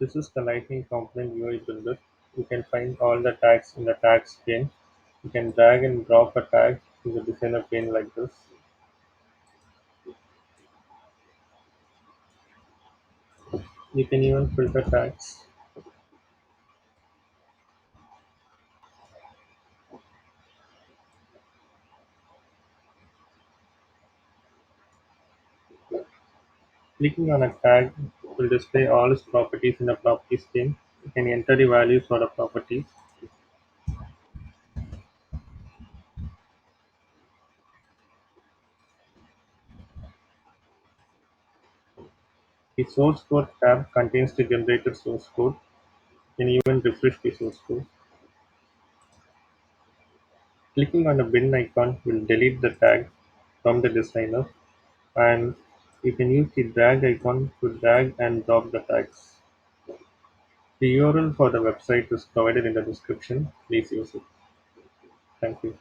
This is the Lightning Component UI builder. You can find all the tags in the tags pane. You can drag and drop a tag in the designer pane like this. You can even filter tags. Clicking on a tag will display all its properties in the properties pane. You can enter the values for the properties. The source code tab contains the generated source code. You can even refresh the source code. Clicking on the bin icon will delete the tag from the designer, and you can use the drag icon to drag and drop the tags. The URL for the website is provided in the description. Please use it. Thank you.